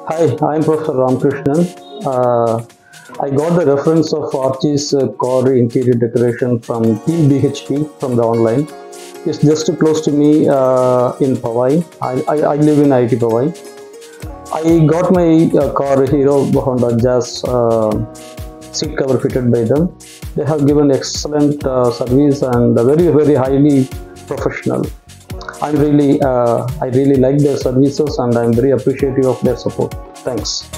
Hi, I'm Professor Ramkrishnan. I got the reference of Orchis car interior decoration from Team BHP from the online. It's just close to me in Powai. I live in IT Powai. I got my car Hero Honda Jazz seat cover fitted by them. They have given excellent service and very highly professional. I really like their services and I'm very appreciative of their support. Thanks.